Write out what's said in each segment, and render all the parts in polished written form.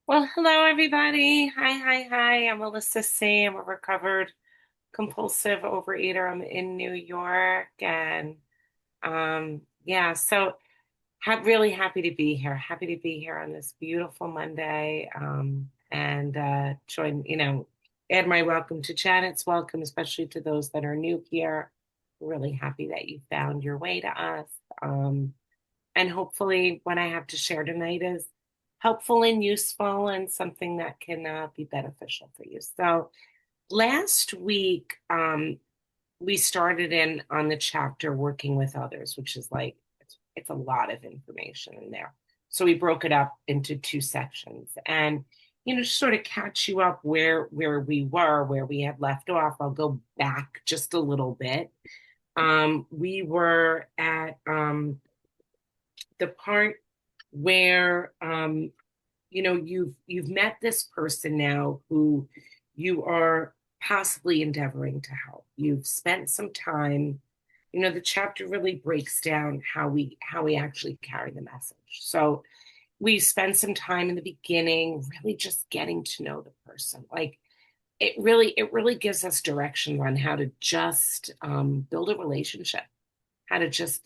Well, hello everybody. Hi. I'm Melissa C. I'm a recovered compulsive overeater. I'm in New York and yeah, so really happy to be here. Happy to be here on this beautiful Monday. And join, add my welcome to Janet's welcome, especially to those that are new here. Really happy that you found your way to us. Um, and hopefully, what I have to share tonight is helpful and useful and something that can be beneficial for you. So, last week, we started in on the chapter working with others, which is like it's a lot of information in there. So, we broke it up into two sections. And to sort of catch you up where we were, where we had left off, I'll go back just a little bit. We were at the part where you've met this person now who you are possibly endeavoring to help. You've spent some time. The chapter really breaks down how we actually carry the message. So we spend some time in the beginning really just getting to know the person. Like it really gives us directions on how to just build a relationship, how to just,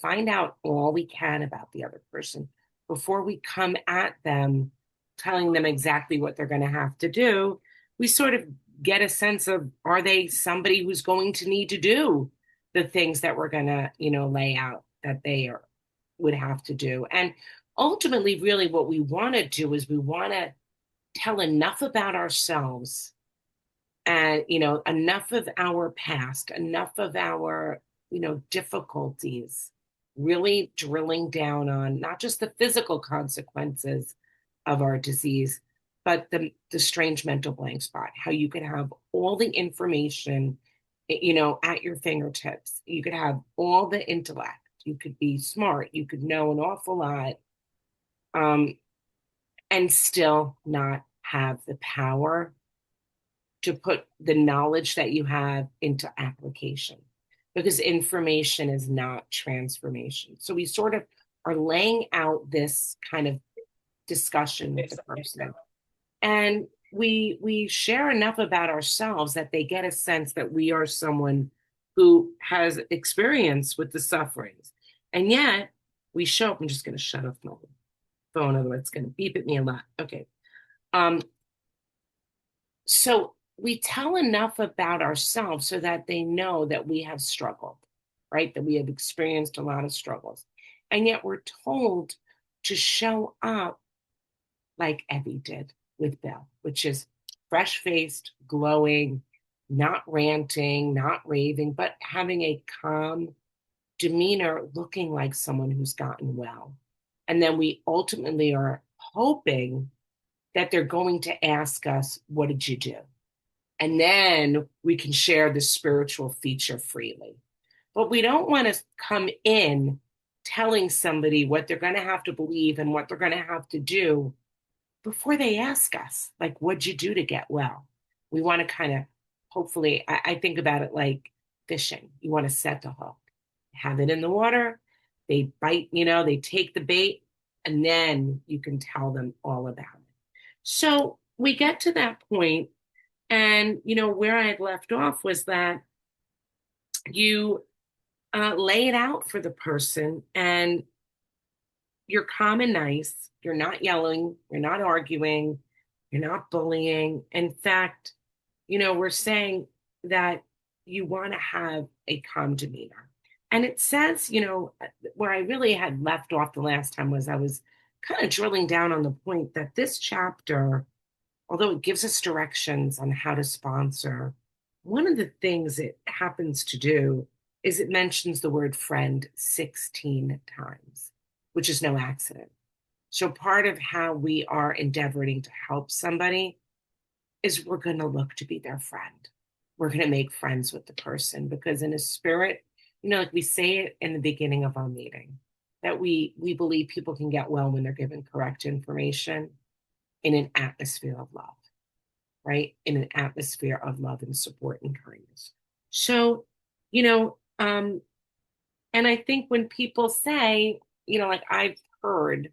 find out all we can about the other person before we come at them telling them exactly what they're going to have to do. We sort of get a sense of, are they somebody who's going to need to do the things that we're going to, lay out that they would have to do. And ultimately, really what we want to do is we want to tell enough about ourselves and enough of our past, enough of our difficulties, really drilling down on not just the physical consequences of our disease, but the strange mental blank spot, how you could have all the information at your fingertips. You could have all the intellect, you could be smart, you could know an awful lot, um, and still not have the power to put the knowledge that you have into application, because information is not transformation. So we sort of are laying out this kind of discussion with the person, and we share enough about ourselves that they get a sense that we are someone who has experience with the sufferings. And yet we show up. I'm just going to shut off my phone, otherwise it's going to beep at me a lot. Okay. um So we tell enough about ourselves so that they know that we have struggled, right? That we have experienced a lot of struggles. And yet we're told to show up like Evie did with Bill, which is fresh faced, glowing, not ranting, not raving, but having a calm demeanor, looking like someone who's gotten well. And then we ultimately are hoping that they're going to ask us, "What did you do?" And then we can share the spiritual feature freely. But we don't want to come in telling somebody what they're going to have to believe and what they're going to have to do before they ask us, like, "What'd you do to get well?" We want to kind of, hopefully, I think about it like fishing. You want to set the hook, have it in the water, they bite, they take the bait, and then you can tell them all about it. So we get to that point, and, where I had left off was that you lay it out for the person, and you're calm and nice. You're not yelling. You're not arguing. You're not bullying. In fact, we're saying that you want to have a calm demeanor. And it says, where I really had left off the last time was I was kind of drilling down on the point that this chapter, although it gives us directions on how to sponsor, one of the things it happens to do is it mentions the word friend 16 times, which is no accident. So part of how we are endeavoring to help somebody is we're going to look to be their friend. We're going to make friends with the person, because in a spirit, like we say it in the beginning of our meeting, that we believe people can get well when they're given correct information in an atmosphere of love, right? In an atmosphere of love and support and kindness. So, you know, um, and I think when people say, like I've heard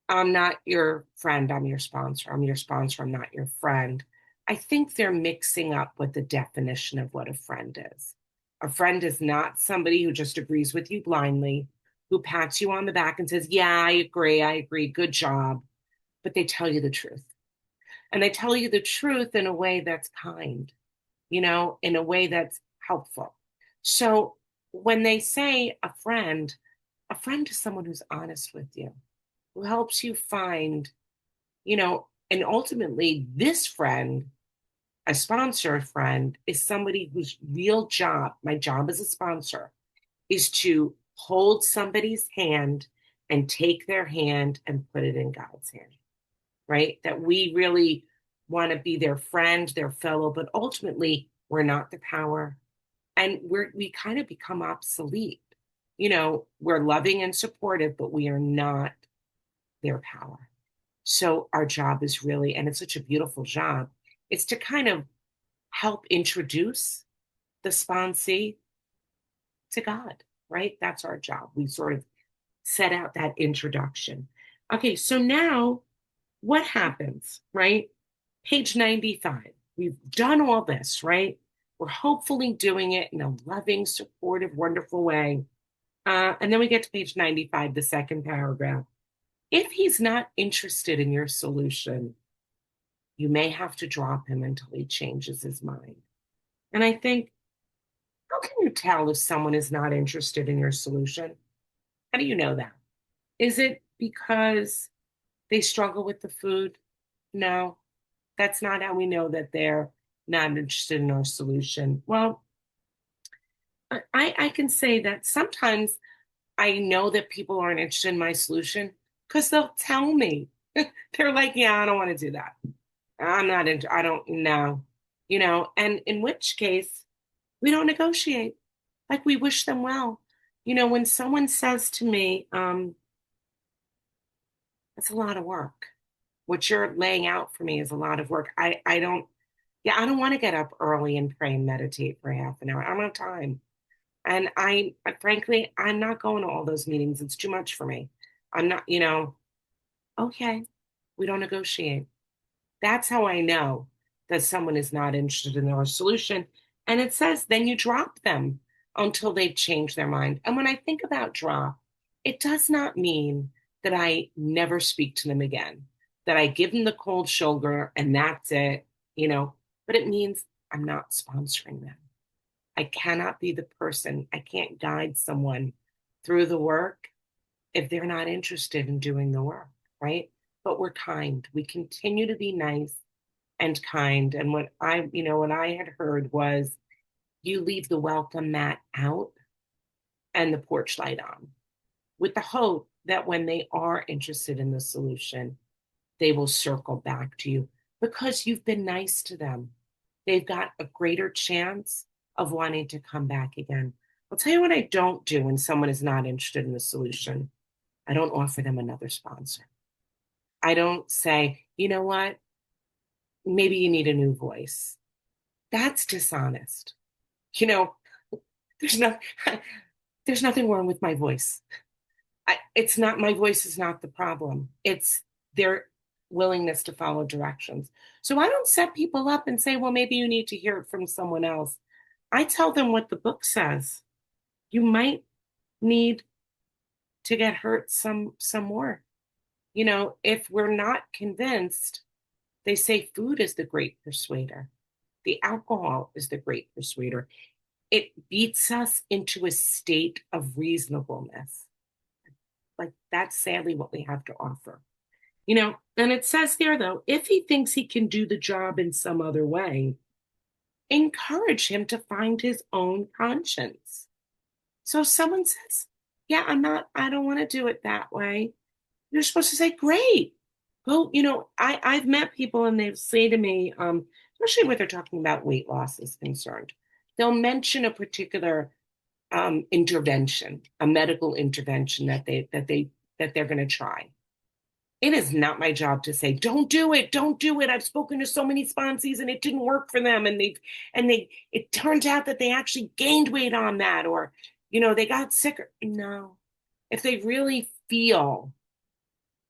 I'm not your friend, I'm your sponsor. I'm your sponsor, I'm not your friend. I think they're mixing up what the definition of what a friend is. A friend is not somebody who just agrees with you blindly, who pats you on the back and says, yeah, I agree, good job. But they tell you the truth. And they tell you the truth in a way that's kind, in a way that's helpful. So when they say a friend is someone who's honest with you, who helps you find, and ultimately this friend, a sponsor friend, is somebody whose real job, my job as a sponsor, is to hold somebody's hand and take their hand and put it in God's hand, right? That we really want to be their friend, their fellow, but ultimately we're not the power, and we kind of become obsolete. We're loving and supportive, but we are not their power. So our job is really, and it's such a beautiful job, it's to kind of help introduce the sponsee to God, right? That's our job. We sort of set out that introduction. Okay, so now what happens, right? Page 95. We've done all this, right? We're hopefully doing it in a loving, supportive, wonderful way. And then we get to page 95, the second paragraph. If he's not interested in your solution, you may have to drop him until he changes his mind. And I think, how can you tell if someone is not interested in your solution? How do you know that? Is it because they struggle with the food? No, that's not how we know that they're not interested in our solution. Well, I can say that sometimes I know that people aren't interested in my solution because they'll tell me. They're like, yeah, I don't want to do that. I'm not into, I don't know, and in which case we don't negotiate. Like we wish them well. When someone says to me, it's a lot of work. What you're laying out for me is a lot of work. I don't, yeah, I don't want to get up early and pray and meditate for half an hour. I don't have time. And frankly, I'm not going to all those meetings. It's too much for me. I'm not, okay, we don't negotiate. That's how I know that someone is not interested in our solution. And it says, then you drop them until they change their mind. And when I think about drop, it does not mean that I never speak to them again, that I give them the cold shoulder and that's it, but it means I'm not sponsoring them. I cannot be the person, I can't guide someone through the work if they're not interested in doing the work, right? But we're kind. We continue to be nice and kind. And what I had heard was you leave the welcome mat out and the porch light on with the hope that when they are interested in the solution, they will circle back to you because you've been nice to them. They've got a greater chance of wanting to come back again. I'll tell you what I don't do when someone is not interested in the solution. I don't offer them another sponsor. I don't say, you know what? Maybe you need a new voice. That's dishonest. You know, there's no there's nothing wrong with my voice. It's not, my voice is not the problem. It's their willingness to follow directions. So I don't set people up and say, well, maybe you need to hear it from someone else. I tell them what the book says. You might need to get hurt some more. If we're not convinced, they say food is the great persuader. The alcohol is the great persuader. It beats us into a state of reasonableness. Like that's sadly what we have to offer. And it says there though, if he thinks he can do the job in some other way, encourage him to find his own conscience. So if someone says, yeah, I don't want to do it that way, you're supposed to say, great. Go, I've met people and they say to me, especially when they're talking about weight loss is concerned, they'll mention a particular intervention, a medical intervention that they're going to try. It is not my job to say, don't do it, don't do it. I've spoken to so many sponsees and it didn't work for them. It turns out that they actually gained weight on that, or, they got sicker. No, if they really feel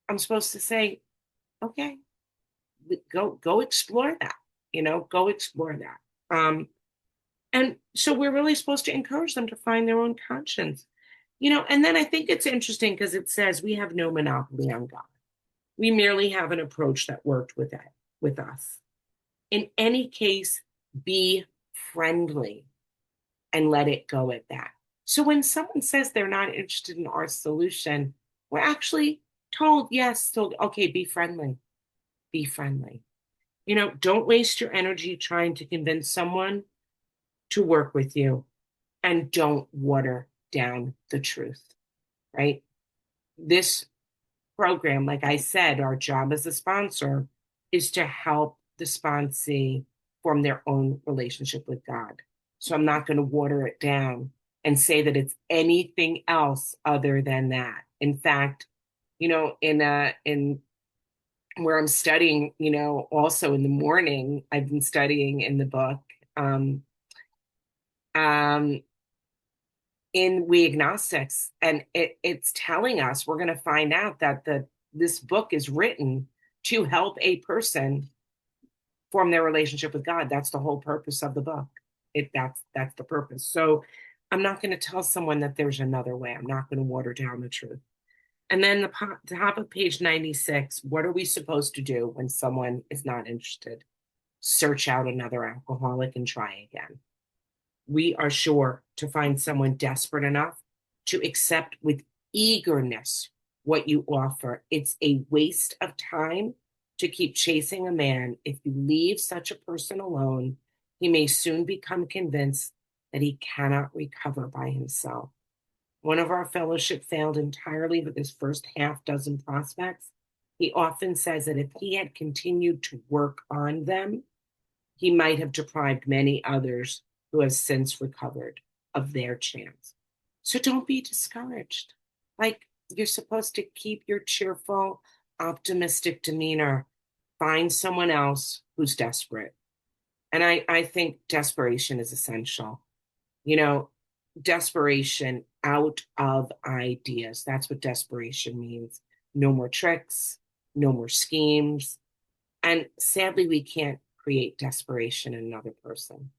I'm supposed to say, okay, go explore that, go explore that. And so we're really supposed to encourage them to find their own conscience. And then I think it's interesting because it says we have no monopoly on God. We merely have an approach that worked with us. In any case, be friendly and let it go at that. So when someone says they're not interested in our solution, we're actually told, yes, told, okay, be friendly. Be friendly. Don't waste your energy trying to convince someone to work with you, and don't water down the truth, right? This program, like I said, our job as a sponsor is to help the sponsee form their own relationship with God. So I'm not going to water it down and say that it's anything else other than that. In fact, in where I'm studying, also in the morning, I've been studying in the book, um, um, in We Agnostics, and it's telling us we're going to find out that this book is written to help a person form their relationship with God. That's the whole purpose of the book. That's the purpose. So I'm not going to tell someone that there's another way. I'm not going to water down the truth. And then the top of page 96, what are we supposed to do when someone is not interested? Search out another alcoholic and try again. We are sure to find someone desperate enough to accept with eagerness what you offer. It's a waste of time to keep chasing a man. If you leave such a person alone, he may soon become convinced that he cannot recover by himself. One of our fellowship failed entirely with his first half dozen prospects. He often says that if he had continued to work on them, he might have deprived many others who have since recovered of their chance. So don't be discouraged. Like, you're supposed to keep your cheerful, optimistic demeanor. Find someone else who's desperate. And I think desperation is essential. You know, desperation out of ideas. That's what desperation means. No more tricks, no more schemes. And sadly, we can't create desperation in another person.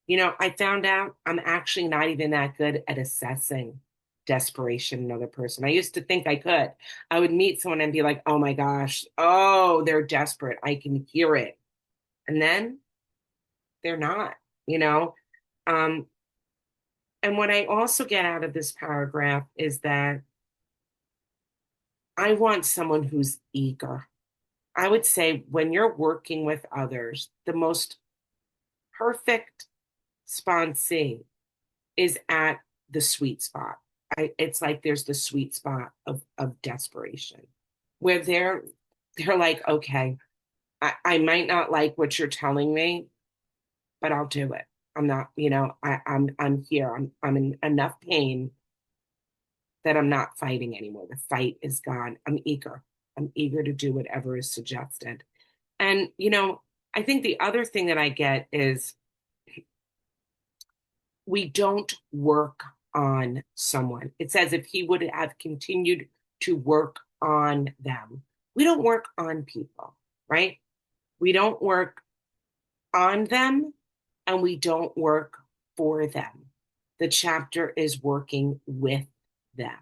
I found out I'm actually not even that good at assessing desperation in another person. I used to think I could. I would meet someone and be like, oh my gosh, oh, they're desperate. I can hear it. And then they're not, you know? Um, and what I also get out of this paragraph is that I want someone who's eager. I would say when you're working with others, the most perfect sponsee is at the sweet spot. It's like there's the sweet spot of desperation where they're like, okay, I might not like what you're telling me, but I'll do it. I'm not, I'm here. I'm in enough pain that I'm not fighting anymore. The fight is gone. I'm eager. I'm eager to do whatever is suggested. And, I think the other thing that I get is we don't work on someone. It says if he would have continued to work on them. We don't work on people, right? We don't work on them and we don't work for them. The chapter is working with them.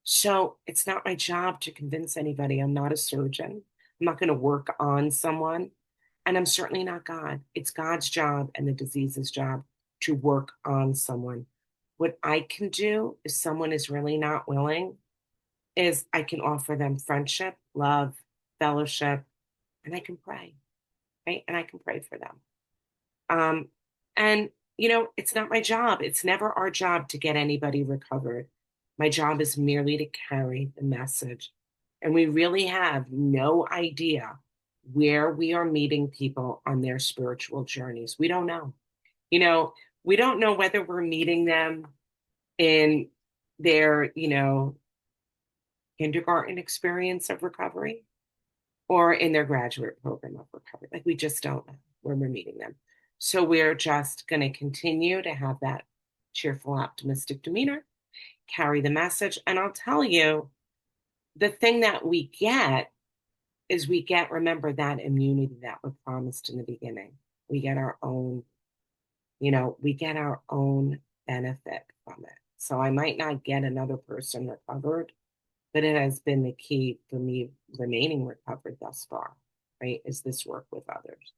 So it's not my job to convince anybody. I'm not a surgeon. I'm not going to work on someone. And I'm certainly not God. It's God's job and the disease's job to work on someone. What I can do if someone is really not willing is I can offer them friendship, love, fellowship, and I can pray, right? And I can pray for them. Um, and, it's not my job. It's never our job to get anybody recovered. My job is merely to carry the message. And we really have no idea where we are meeting people on their spiritual journeys. We don't know. You know, we don't know whether we're meeting them in their, kindergarten experience of recovery or in their graduate program of recovery. Like, we just don't know where we're meeting them. So we're just going to continue to have that cheerful, optimistic demeanor, carry the message. And I'll tell you, the thing that we get is we get, remember, that immunity that was promised in the beginning. We get our own, we get our own benefit from it. So I might not get another person recovered, but it has been the key for me remaining recovered thus far, right? Is this work with others.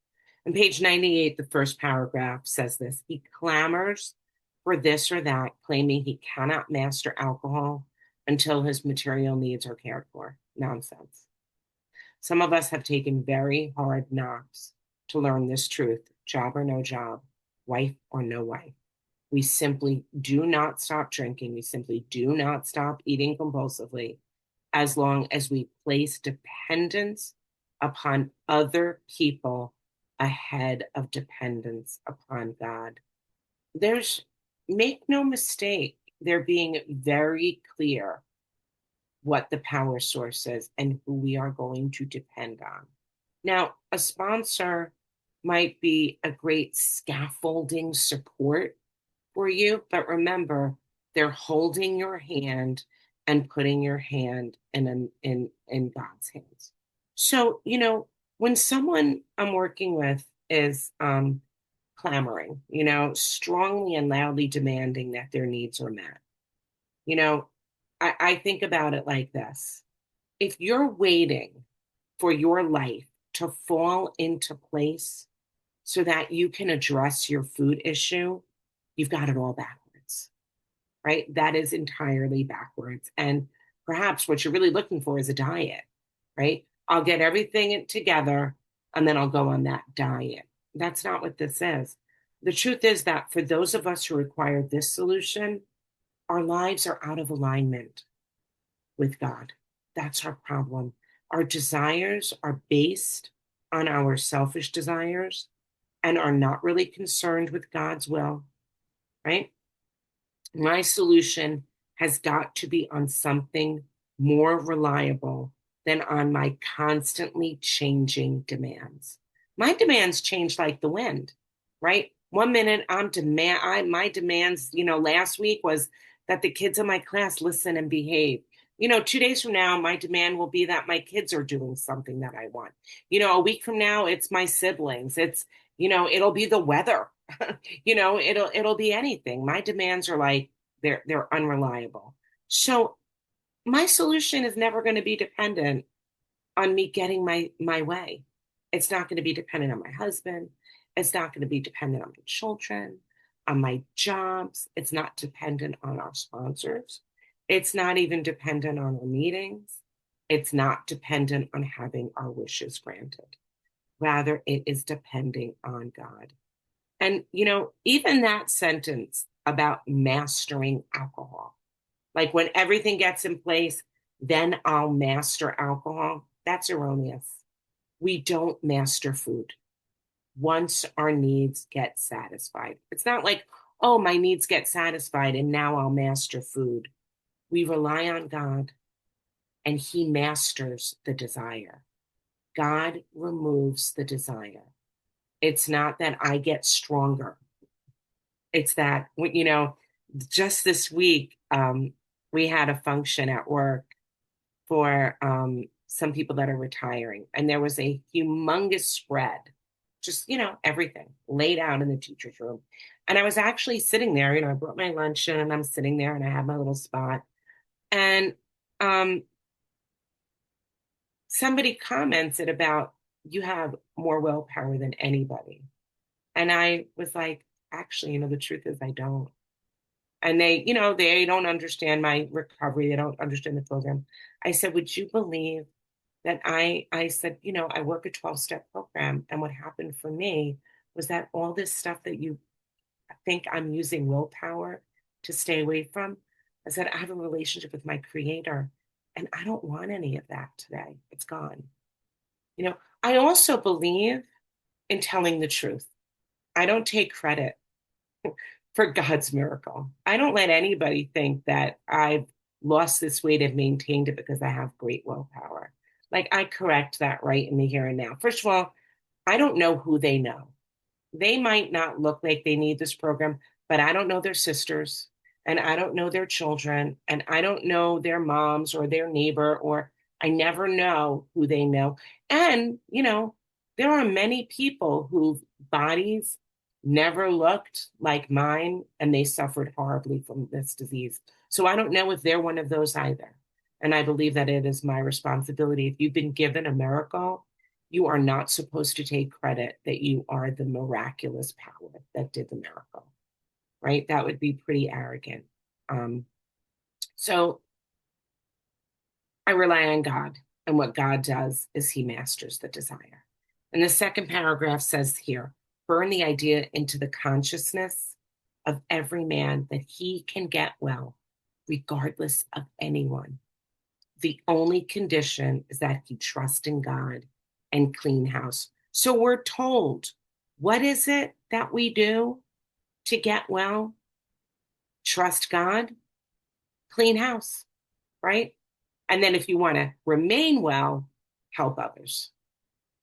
On page 98, the first paragraph says this: he clamors for this or that, claiming he cannot master alcohol until his material needs are cared for. Nonsense. Some of us have taken very hard knocks to learn this truth, job or no job, wife or no wife. We simply do not stop drinking. We simply do not stop eating compulsively as long as we place dependence upon other people ahead of dependence upon God. Make no mistake, they're being very clear what the power source is and who we are going to depend on. Now, a sponsor might be a great scaffolding support for you, but remember, they're holding your hand and putting your hand in God's hands. So, when someone I'm working with is clamoring, strongly and loudly demanding that their needs are met, you know, I think about it like this. If you're waiting for your life to fall into place so that you can address your food issue, you've got it all backwards, right? That is entirely backwards. And perhaps what you're really looking for is a diet, right? I'll get everything together and then I'll go on that diet. That's not what this is. The truth is that for those of us who require this solution, our lives are out of alignment with God. That's our problem. Our desires are based on our selfish desires and are not really concerned with God's will, right? My solution has got to be on something more reliable than on my constantly changing demands. My demands change like the wind, right? 1 minute my demands, last week was that the kids in my class listen and behave. 2 days from now, my demand will be that my kids are doing something that I want. A week from now, it's my siblings. It'll be the weather. It'll be anything. My demands are like they're unreliable. So my solution is never going to be dependent on me getting my way. It's not going to be dependent on my husband. It's not going to be dependent on my children, on my jobs. It's not dependent on our sponsors. It's not even dependent on our meetings. It's not dependent on having our wishes granted. Rather, it is depending on God. And, even that sentence about mastering alcohol, like when everything gets in place, then I'll master alcohol, that's erroneous. We don't master food once our needs get satisfied. It's not like, oh, my needs get satisfied and now I'll master food. We rely on God and He masters the desire. God removes the desire. It's not that I get stronger. It's that, just this week, we had a function at work for some people that are retiring. And there was a humongous spread, just, everything laid out in the teacher's room. And I was actually sitting there, I brought my lunch in and I'm sitting there and I had my little spot. And somebody commented about, you have more willpower than anybody. And I was like, actually, the truth is I don't. And they don't understand my recovery. They don't understand the program. I said, would you believe that I said, I work a 12-step program. And what happened for me was that all this stuff that you think I'm using willpower to stay away from, I said, I have a relationship with my creator and I don't want any of that today. It's gone. I also believe in telling the truth. I don't take credit for God's miracle. I don't let anybody think that I've lost this weight and maintained it because I have great willpower. Like, I correct that right in the here and now. First of all, I don't know who they know. They might not look like they need this program, but I don't know their sisters. and I don't know their children, and I don't know their moms or their neighbor, or I never know who they know. And, there are many people whose bodies never looked like mine and they suffered horribly from this disease. So I don't know if they're one of those either. And I believe that it is my responsibility. If you've been given a miracle, you are not supposed to take credit that you are the miraculous power that did the miracle, right? That would be pretty arrogant. Um, so I rely on God, and what God does is he masters the desire. And the second paragraph says here, burn the idea into the consciousness of every man that he can get well, regardless of anyone. The only condition is that he trust in God and clean house. So we're told, what is it that we do to get well? Trust God, clean house, right? And then if you want to remain well, help others.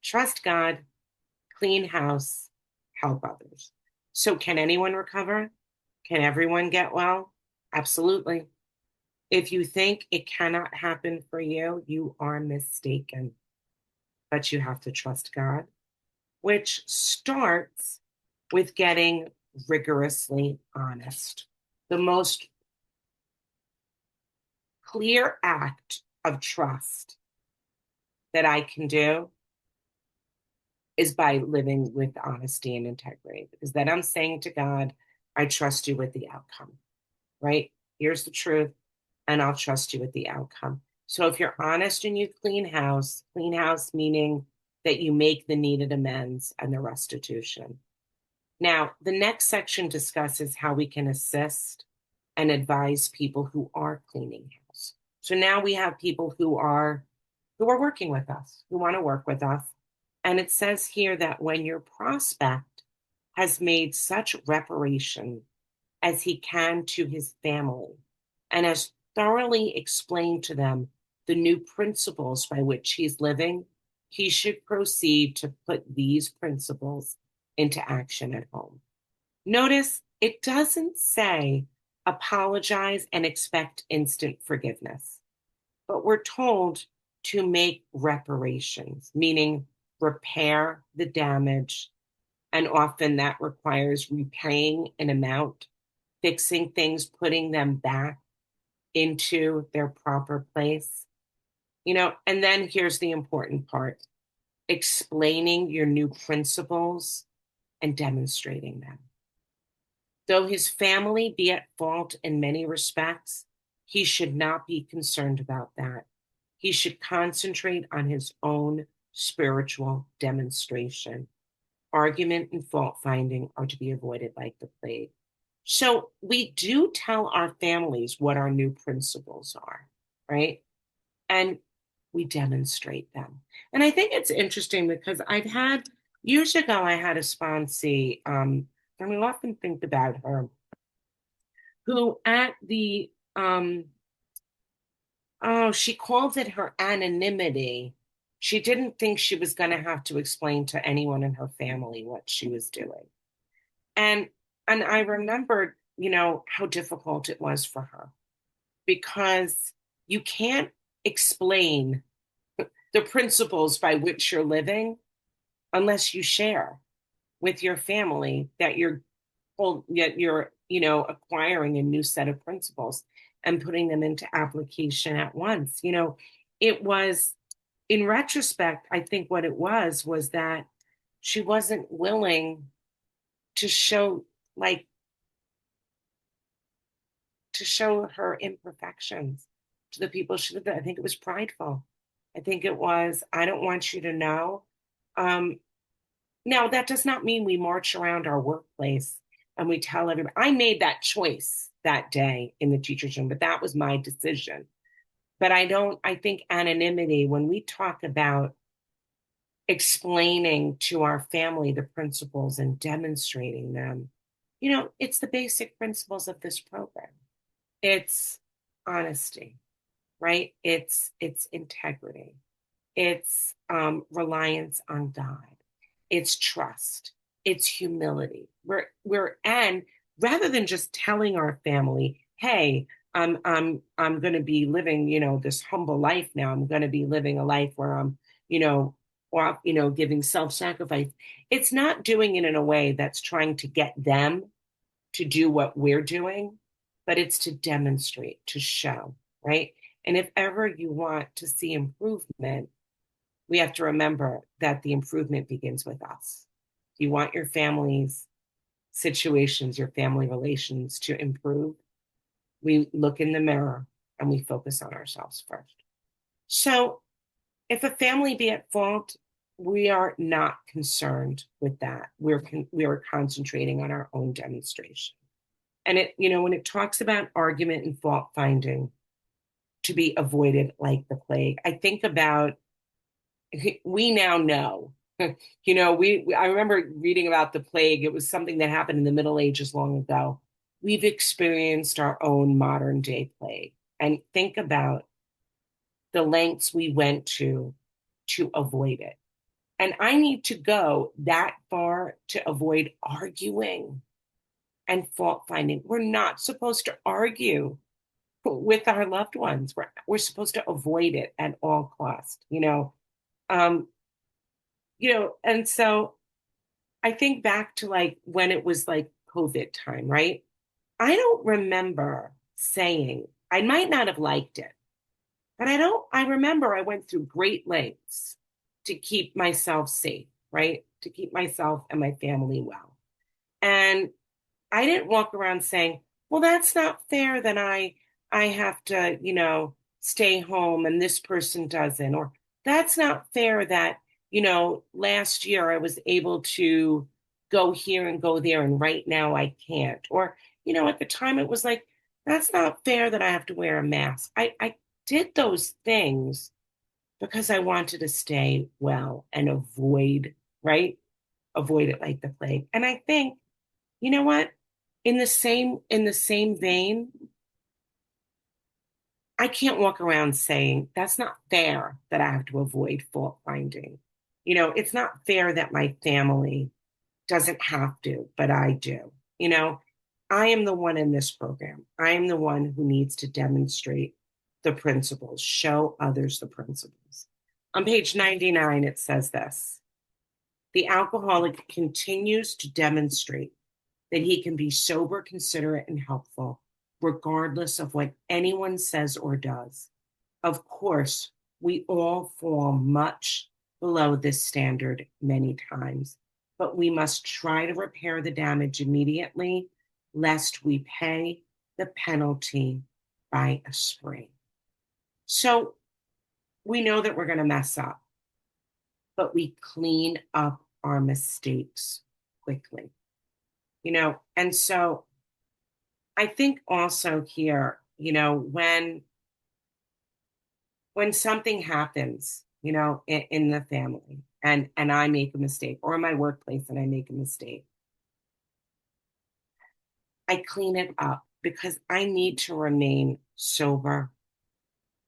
Trust God, clean house, help others. So can anyone recover? Can everyone get well? Absolutely. If you think it cannot happen for you, you are mistaken. But you have to trust God, which starts with getting rigorously honest. The most clear act of trust that I can do is by living with honesty and integrity, because then I'm saying to God, I trust you with the outcome, right? Here's the truth, and I'll trust you with the outcome. So if you're honest and you clean house meaning that you make the needed amends and the restitution. Now, the next section discusses how we can assist and advise people who are cleaning house. So now we have people who are working with us, who want to work with us. And it says here that when your prospect has made such reparation as he can to his family and has thoroughly explained to them the new principles by which he's living, he should proceed to put these principles into action at home. Notice it doesn't say apologize and expect instant forgiveness, but we're told to make reparations, meaning repair the damage. And often that requires repaying an amount, fixing things, putting them back into their proper place. And then here's the important part, explaining your new principles and demonstrating them. Though his family be at fault in many respects, he should not be concerned about that. He should concentrate on his own spiritual demonstration. Argument and fault finding are to be avoided like the plague. So we do tell our families what our new principles are, right? And we demonstrate them. And I think it's interesting because years ago, I had a sponsee, and we often think about her, who she called it her anonymity. She didn't think she was going to have to explain to anyone in her family what she was doing. And I remembered, how difficult it was for her, because you can't explain the principles by which you're living unless you share with your family that you're acquiring a new set of principles and putting them into application at once. It was, in retrospect, I think what it was that she wasn't willing to show her imperfections to the people she lived with. I think it was prideful. I think it was, I don't want you to know. Now, that does not mean we march around our workplace and we tell everybody. I made that choice that day in the teacher's room, but that was my decision. But I think anonymity, when we talk about explaining to our family the principles and demonstrating them, it's the basic principles of this program. It's honesty, right? It's integrity. It's reliance on God. It's trust. It's humility. And rather than just telling our family, hey, I'm going to be living, this humble life now. I'm going to be living a life where I'm, you know, giving self-sacrifice. It's not doing it in a way that's trying to get them to do what we're doing, but it's to demonstrate, to show, right? And if ever you want to see improvement, we have to remember that the improvement begins with us. If you want your family's situations, your family relations to improve, we look in the mirror and we focus on ourselves first. So if a family be at fault, we are not concerned with that. We are concentrating on our own demonstration. And when it talks about argument and fault finding to be avoided like the plague, I think about we now know. I remember reading about the plague. It was something that happened in the Middle Ages long ago. We've experienced our own modern day plague. And think about the lengths we went to avoid it. And I need to go that far to avoid arguing and fault finding. We're not supposed to argue with our loved ones. We're supposed to avoid it at all costs. Um, and so I think back to like when it was like COVID time, right? I don't remember saying, I might not have liked it, but I remember I went through great lengths to keep myself safe, right? To keep myself and my family well. And I didn't walk around saying, well, that's not fair that I have to, stay home and this person doesn't, or that's not fair that, last year I was able to go here and go there and right now I can't. Or, at the time it was like, that's not fair that I have to wear a mask. I did those things because I wanted to stay well and avoid, right? Avoid it like the plague. And I think, you know what? In the same vein, I can't walk around saying that's not fair that I have to avoid fault finding. It's not fair that my family doesn't have to, but I do. I am the one in this program. I am the one who needs to demonstrate the principles, show others the principles. On page 99, it says this: the alcoholic continues to demonstrate that he can be sober, considerate, and helpful, regardless of what anyone says or does. Of course, we all fall much below this standard many times, but we must try to repair the damage immediately, lest we pay the penalty by a spring. So we know that we're going to mess up, but we clean up our mistakes quickly. And so I think also here, when something happens, in the family and I make a mistake, or in my workplace and I make a mistake, I clean it up because I need to remain sober,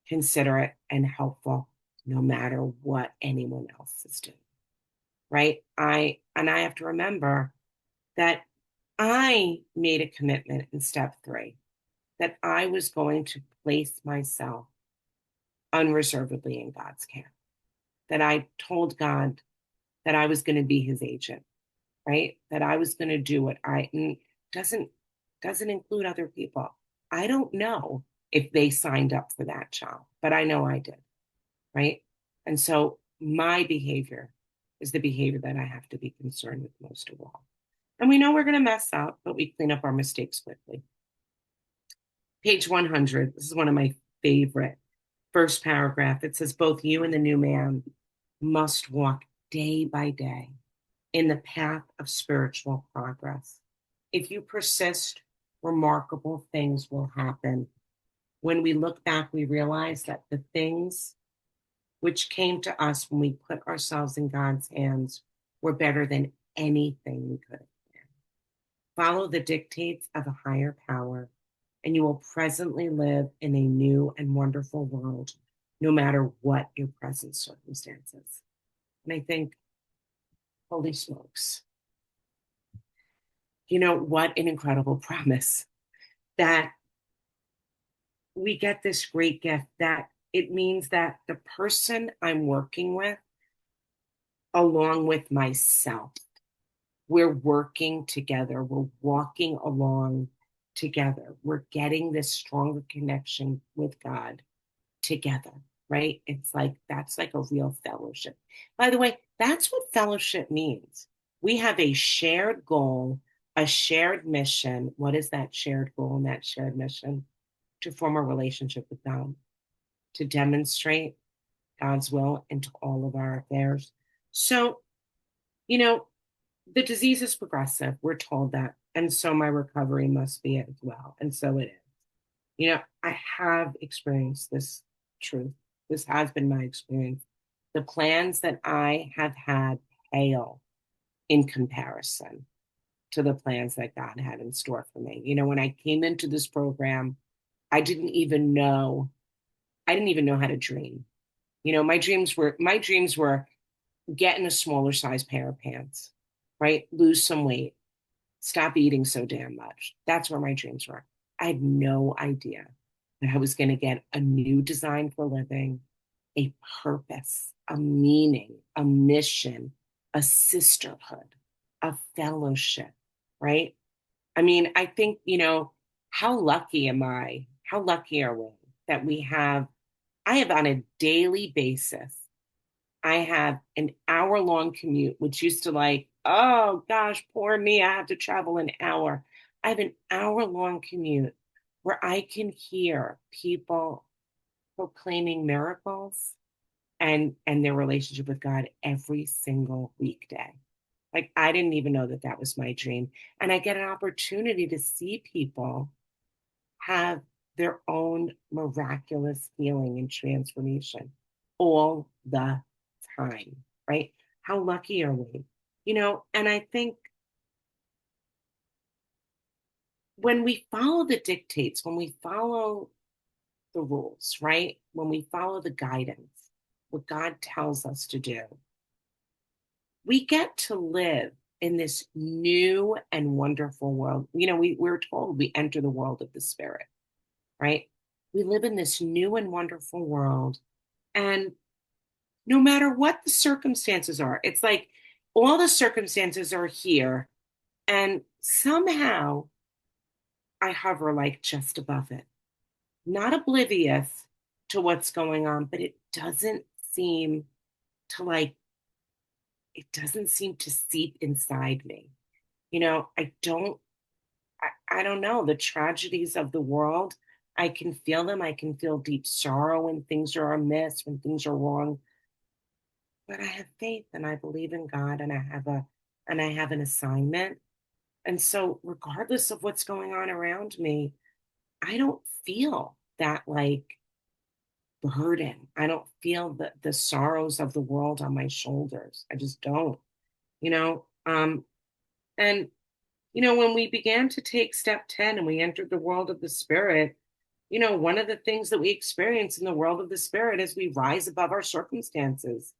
considerate, and helpful no matter what anyone else is doing. Right? I have to remember that I made a commitment in step 3 that I was going to place myself unreservedly in God's care. That I told God that I was going to be his agent, right? That I was going to do what doesn't include other people. I don't know if they signed up for that job, but I know I did, right? And so my behavior is the behavior that I have to be concerned with most of all. And we know we're going to mess up, but we clean up our mistakes quickly. Page 100, this is one of my favorite. First paragraph, it says, both you and the new man must walk day by day in the path of spiritual progress. If you persist, remarkable things will happen. When we look back, we realize that the things which came to us when we put ourselves in God's hands were better than anything we could have done. Follow the dictates of a higher power, and you will presently live in a new and wonderful world, no matter what your present circumstances. And I think, holy smokes, what an incredible promise that we get this great gift that it means that the person I'm working with, along with myself, we're working together, we're walking along together, we're getting this stronger connection with God together, right? It's like that's like a real fellowship. By the way, that's what fellowship means. We have a shared goal, a shared mission. What is that shared goal and that shared mission? To form a relationship with God, to demonstrate God's will into all of our affairs. So, you know, the disease is progressive. We're told that. And so my recovery must be as well. And so it is. I have experienced this truth. This has been my experience. The plans that I have had pale in comparison to the plans that God had in store for me. When I came into this program, I didn't even know, I didn't even know how to dream. My dreams were get in a smaller size pair of pants, right? Lose some weight, stop eating so damn much. That's where my dreams were. I had no idea that I was going to get a new design for living, a purpose, a meaning, a mission, a sisterhood, a fellowship, right? I mean, I think, how lucky am I? How lucky are we that I have on a daily basis, I have an hour-long commute, which used to like, oh gosh, poor me, I have to travel an hour. I have an hour-long commute where I can hear people proclaiming miracles and their relationship with God every single weekday. Like I didn't even know that that was my dream. And I get an opportunity to see people have their own miraculous healing and transformation all the time, right? How lucky are we? And I think when we follow the dictates, when we follow the rules, right? When we follow the guidance, what God tells us to do, we get to live in this new and wonderful world. We're told we enter the world of the spirit, right? We live in this new and wonderful world. And no matter what the circumstances are, it's like all the circumstances are here. And somehow I hover like just above it, not oblivious to what's going on, but seem to like, it doesn't seem to seep inside me. I don't know, the tragedies of the world. I can feel them. I can feel deep sorrow when things are amiss, when things are wrong. But I have faith and I believe in God and I have an assignment. And so regardless of what's going on around me, I don't feel that like burden. I don't feel the sorrows of the world on my shoulders. I just don't, you know. And when we began to take step 10 and we entered the world of the spirit, one of the things that we experience in the world of the spirit is we rise above our circumstances.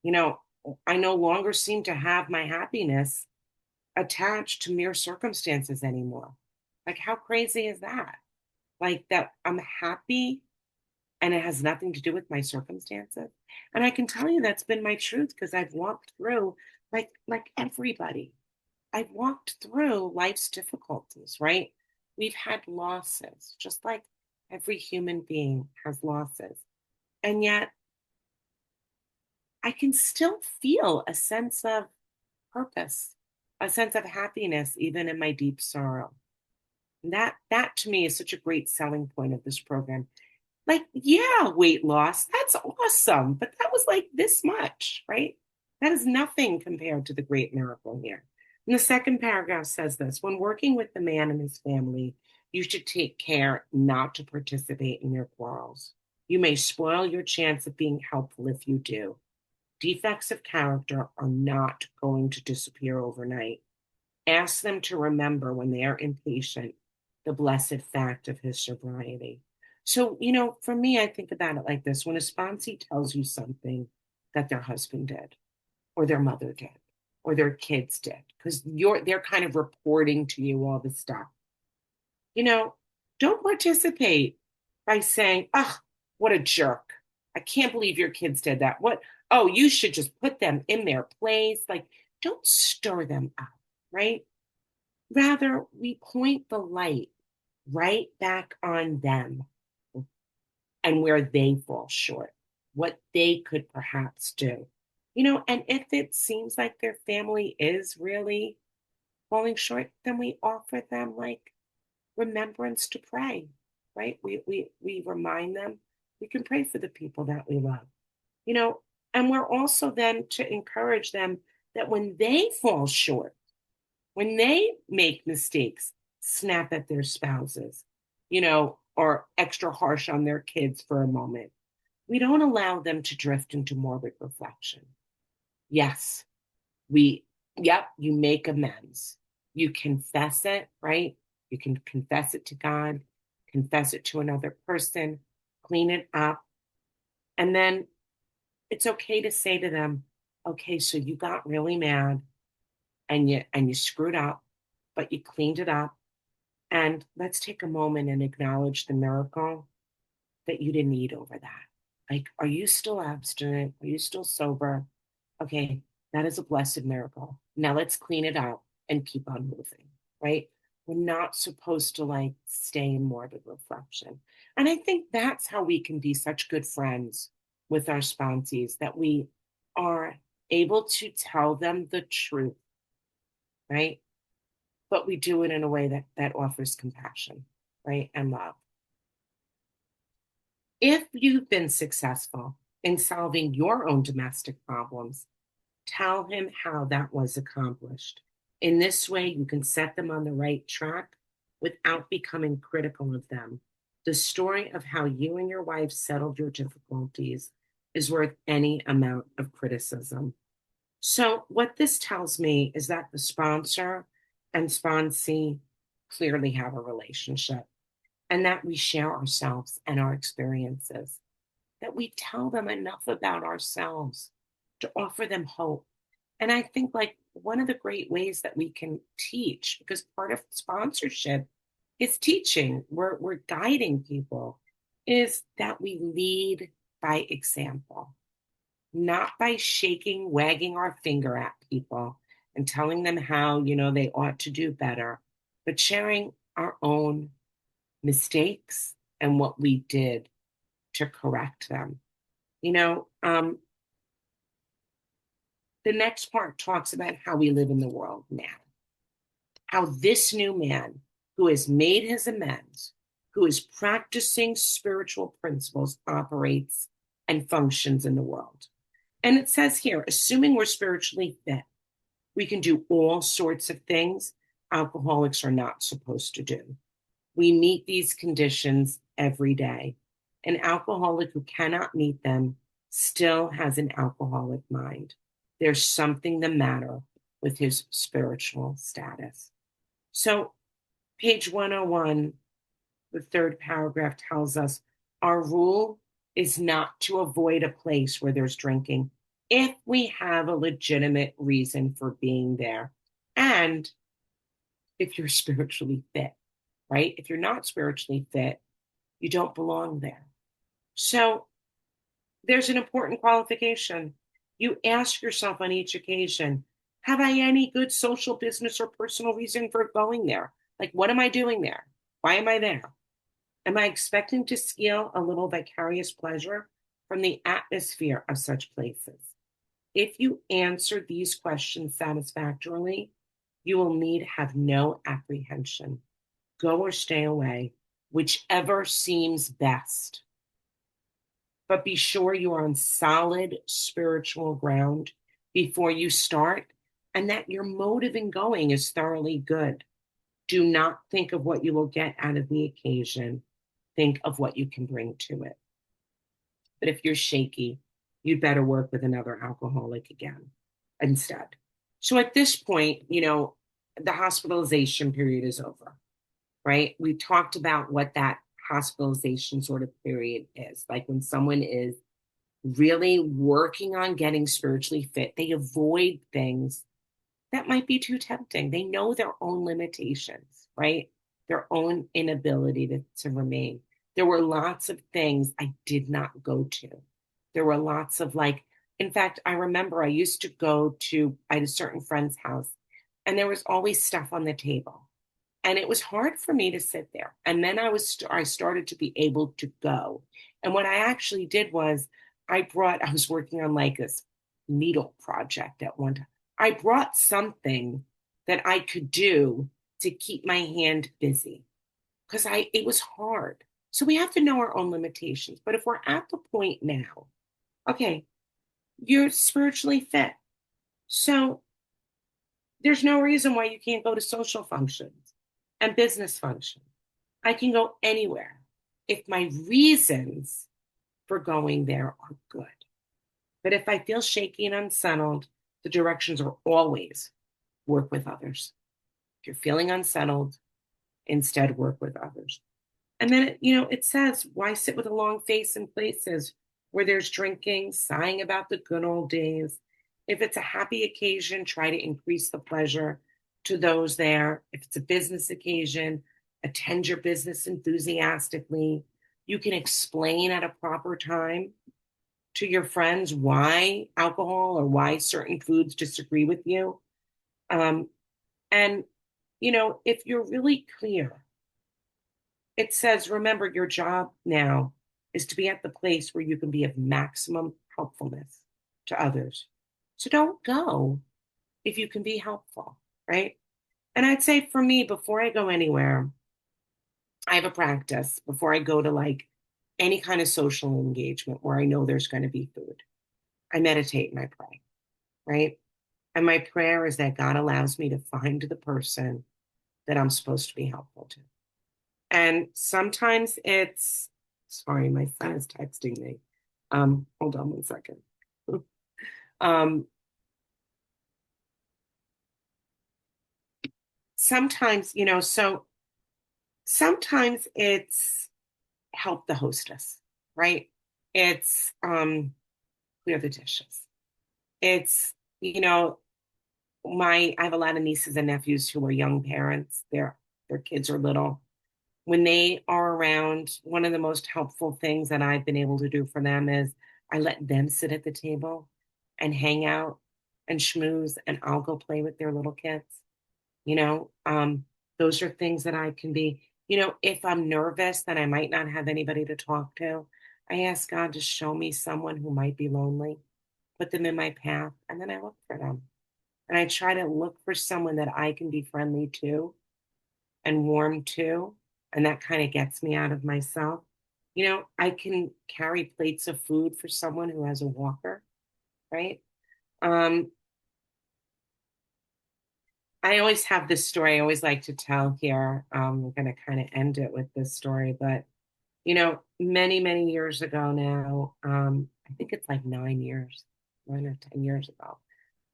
You know, I no longer seem to have my happiness attached to mere circumstances anymore. Like, how crazy is that? Like, that I'm happy and it has nothing to do with my circumstances. And I can tell you that's been my truth because I've walked through, like everybody, I've walked through life's difficulties, right? We've had losses, just like every human being has losses. And yet I can still feel a sense of purpose, a sense of happiness, even in my deep sorrow. And that to me is such a great selling point of this program. Like, yeah, weight loss, that's awesome, but that was like this much, right? That is nothing compared to the great miracle here. And the second paragraph says this: when working with the man and his family, you should take care not to participate in their quarrels. You may spoil your chance of being helpful if you do. Defects of character are not going to disappear overnight. Ask them to remember when they are impatient the blessed fact of his sobriety. So, for me, I think about it like this: when a sponsee tells you something that their husband did, or their mother did, or their kids did, because they're kind of reporting to you all the stuff, you know, don't participate. by saying, oh, what a jerk. I can't believe your kids did that. What? Oh, you should just put them in their place. Like, don't stir them up, right? Rather, we point the light right back on them and where they fall short, what they could perhaps do. And if it seems like their family is really falling short, then we offer them like remembrance to pray, right? We remind them we can pray for the people that we love, you know, and we're also then to encourage them that when they fall short, when they make mistakes, snap at their spouses, or extra harsh on their kids for a moment, we don't allow them to drift into morbid reflection. Yes, we, yep, you make amends. You confess it, right? You can confess it to God, confess it to another person, clean it up. And then it's okay to say to them, okay, so you got really mad and you screwed up, but you cleaned it up. And let's take a moment and acknowledge the miracle that you didn't eat over that. Like, are you still abstinent? Are you still sober? Okay, that is a blessed miracle. Now let's clean it out and keep on moving, right? We're not supposed to like stay in morbid reflection. And I think that's how we can be such good friends with our sponsees, that we are able to tell them the truth, right? But we do it in a way that offers compassion, right? And love. If you've been successful in solving your own domestic problems, tell him how that was accomplished. In this way, you can set them on the right track without becoming critical of them. The story of how you and your wife settled your difficulties is worth any amount of criticism. So, what this tells me is that the sponsor and sponsee clearly have a relationship, and that we share ourselves and our experiences, that we tell them enough about ourselves to offer them hope. And I think like one of the great ways that we can teach, because part of sponsorship is teaching, we're guiding people, is that we lead by example, not by shaking, wagging our finger at people and telling them how, they ought to do better, but sharing our own mistakes and what we did to correct them. You know, um, the next part talks about how we live in the world now, how this new man who has made his amends, who is practicing spiritual principles, operates and functions in the world. And it says here, assuming we're spiritually fit, we can do all sorts of things alcoholics are not supposed to do. We meet these conditions every day. An alcoholic who cannot meet them still has an alcoholic mind. There's something the matter with his spiritual status. So, page 101, the third paragraph tells us our rule is not to avoid a place where there's drinking if we have a legitimate reason for being there and if you're spiritually fit, right? If you're not spiritually fit, you don't belong there. So there's an important qualification. You ask yourself on each occasion, have I any good social, business, or personal reason for going there? Like, what am I doing there? Why am I there? Am I expecting to steal a little vicarious pleasure from the atmosphere of such places? If you answer these questions satisfactorily, you will need have no apprehension. Go or stay away, whichever seems best. But be sure you are on solid spiritual ground before you start and that your motive in going is thoroughly good. Do not think of what you will get out of the occasion. Think of what you can bring to it. But if you're shaky, you'd better work with another alcoholic again instead. So at this point, the hospitalization period is over, right? We talked about what that hospitalization sort of period is. Like when someone is really working on getting spiritually fit, they avoid things that might be too tempting. They know their own limitations, right? Their own inability to remain. There were lots of things I did not go to. There were lots of like, in fact, I remember I used to go to, I had a certain friend's house, and there was always stuff on the table. And it was hard for me to sit there. And then I started to be able to go. And what I actually did was I was working on like this needle project at one time. I brought something that I could do to keep my hand busy because I it was hard. So we have to know our own limitations. But if we're at the point now, okay, you're spiritually fit. So there's no reason why you can't go to social functions and business functions. I can go anywhere if my reasons for going there are good. But if I feel shaky and unsettled, the directions are always work with others. If you're feeling unsettled, instead work with others. And then, it says, why sit with a long face in places where there's drinking, sighing about the good old days? If it's a happy occasion, try to increase the pleasure to those there. If it's a business occasion, attend your business enthusiastically. You can explain at a proper time to your friends why alcohol or why certain foods disagree with you. Um, and, if you're really clear, it says, remember, your job now is to be at the place where you can be of maximum helpfulness to others. So don't go if you can be helpful, right? And I'd say for me, before I go anywhere, I have a practice before I go to like any kind of social engagement where I know there's going to be food. I meditate and I pray, right? And my prayer is that God allows me to find the person that I'm supposed to be helpful to. And sometimes it's, sorry, my son is texting me. Hold on one second. um, sometimes, so sometimes it's help the hostess, right? It's clear the dishes. It's, you know, I have a lot of nieces and nephews who are young parents. Their kids are little. When they are around, one of the most helpful things that I've been able to do for them is I let them sit at the table and hang out and schmooze, and I'll go play with their little kids. You know, those are things that I can be, if I'm nervous that I might not have anybody to talk to, I ask God to show me someone who might be lonely, put them in my path, and then I look for them. And I try to look for someone that I can be friendly to and warm to. And that kind of gets me out of myself. I can carry plates of food for someone who has a walker, right? Um, I always have this story I always like to tell here. I'm going to kind of end it with this story, but many, many years ago now, I think it's like 9 years, 9 or 10 years ago,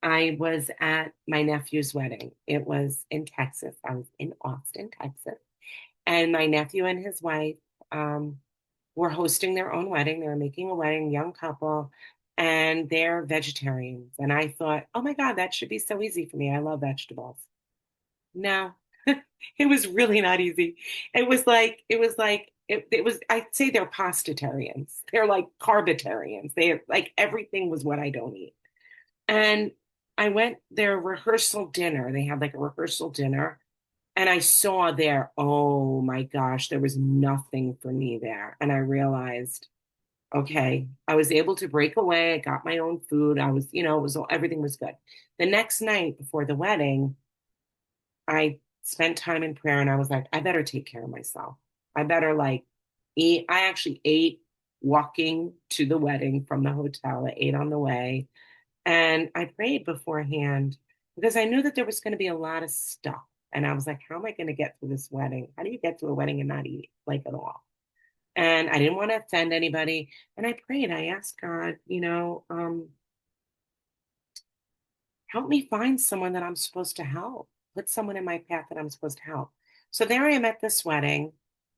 I was at my nephew's wedding. It was in Texas. I was in Austin, Texas. And my nephew and his wife um, were hosting their own wedding. They were making a wedding, young couple, and they're vegetarians. And I thought, oh my God, that should be so easy for me. I love vegetables. No, it was really not easy. I'd say they're pastatarians. They're like carbitarians. They like everything was what I don't eat. And I went their rehearsal dinner. They had like a rehearsal dinner. And I saw there, oh my gosh, there was nothing for me there. And I realized, okay, I was able to break away. I got my own food. I was, everything was good. The next night before the wedding, I spent time in prayer and I was like, I better take care of myself. I better like eat. I actually ate walking to the wedding from the hotel. I ate on the way and I prayed beforehand because I knew that there was going to be a lot of stuff. And I was like, how am I going to get through this wedding? How do you get to a wedding and not eat like at all? And I didn't want to offend anybody. And I prayed. I asked God, help me find someone that I'm supposed to help. Put someone in my path that I'm supposed to help. So there I am at this wedding.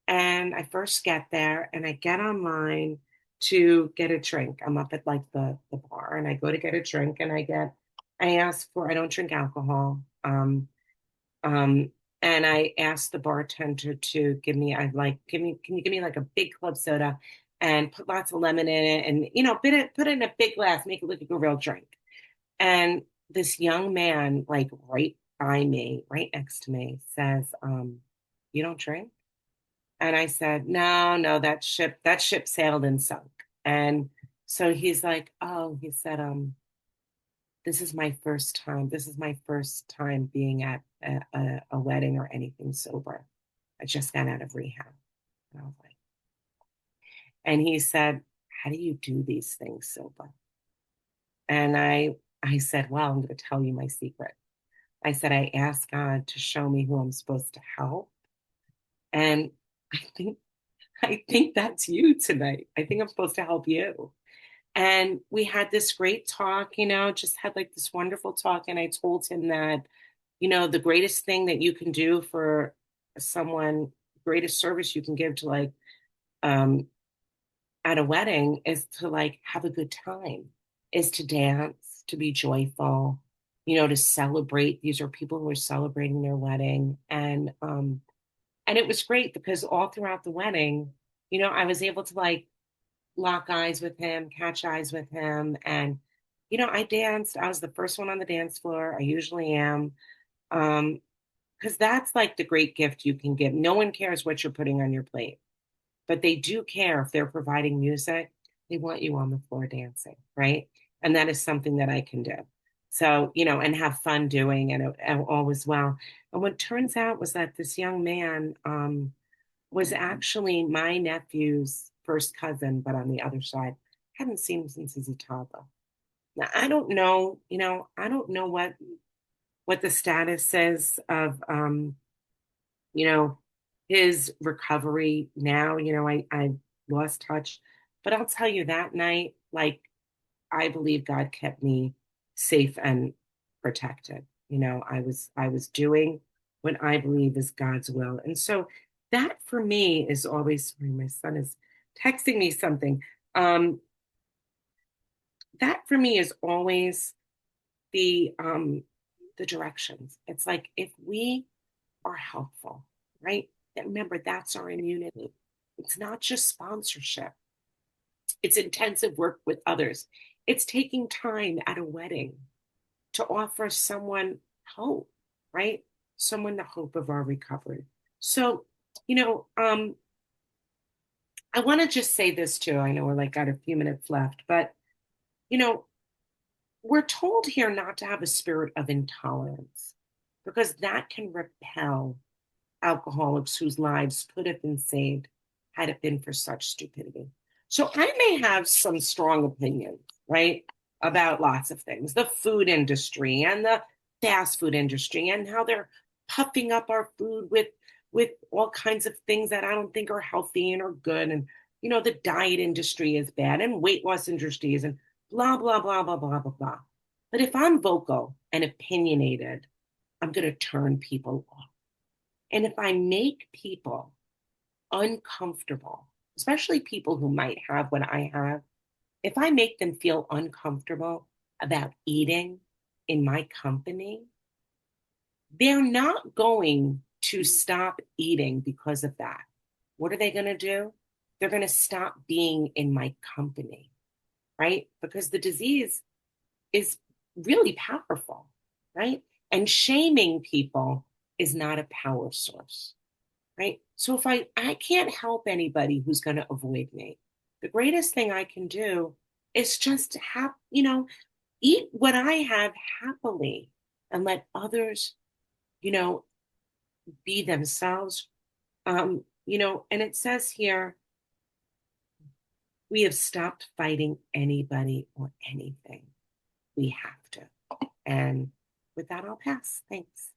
And I first get there and I get online to get a drink. I'm up at like the bar and I go to get a drink and I ask for, I don't drink alcohol. Um, And I asked the bartender to give me, I like, can you give me like a big club soda and put lots of lemon in it and, put it in a big glass, make it look like a real drink. And this young man, like right by me, right next to me, says, you don't drink? And I said, no, no, that ship sailed and sunk. And so he's like, oh, he said, this is my first time. This is my first time being at a wedding or anything sober. I just got out of rehab. And I was like, and he said, how do you do these things sober? And I said, well, I'm going to tell you my secret. I said, I asked God to show me who I'm supposed to help. And I think I think that's you tonight. I think I'm supposed to help you. And we had this great talk, just had like this wonderful talk. And I told him that, the greatest thing that you can do for someone, greatest service you can give to like um at a wedding is to like have a good time, is to dance, to be joyful, to celebrate. These are people who are celebrating their wedding. And it was great because all throughout the wedding, I was able to like lock eyes with him, catch eyes with him. And, I danced. I was the first one on the dance floor. I usually am. Um, because that's like the great gift you can give. No one cares what you're putting on your plate, but they do care if they're providing music. They want you on the floor dancing, right? And that is something that I can do. So, and have fun doing and all was well. And what turns out was that this young man was actually my nephew's first cousin, but on the other side. Hadn't seen him since he's a toddler. Now, I don't know, I don't know what the status is of you know, his recovery now. I lost touch. But I'll tell you that night, like I believe God kept me safe and protected. I was doing what I believe is God's will. And so that for me is always, sorry, my son is texting me something. Um, that for me is always the directions. It's like if we are helpful, right? That remember that's our immunity. It's not just sponsorship. It's intensive work with others. It's taking time at a wedding to offer someone hope, right? Someone the hope of our recovery. So, you know, um, I want to just say this too. I know we're like got a few minutes left, but you know, we're told here not to have a spirit of intolerance because that can repel alcoholics whose lives could have been saved had it been for such stupidity. So I may have some strong opinions, right, about lots of things, the food industry and the fast food industry and how they're puffing up our food with all kinds of things that I don't think are healthy and are good. And the diet industry is bad and weight loss industries and blah blah blah blah blah blah blah. But if I'm vocal and opinionated, I'm going to turn people off. And if I make people uncomfortable, especially people who might have what I have, if I make them feel uncomfortable about eating in my company, they're not going to stop eating because of that. What are they going to do? They're going to stop being in my company, right? Because the disease is really powerful, right? And shaming people is not a power source, right? So if I can't help anybody who's going to avoid me, the greatest thing I can do is just have, eat what I have happily and let others, you know, be themselves. And it says here, we have stopped fighting anybody or anything. We have to. And with that, I'll pass. Thanks.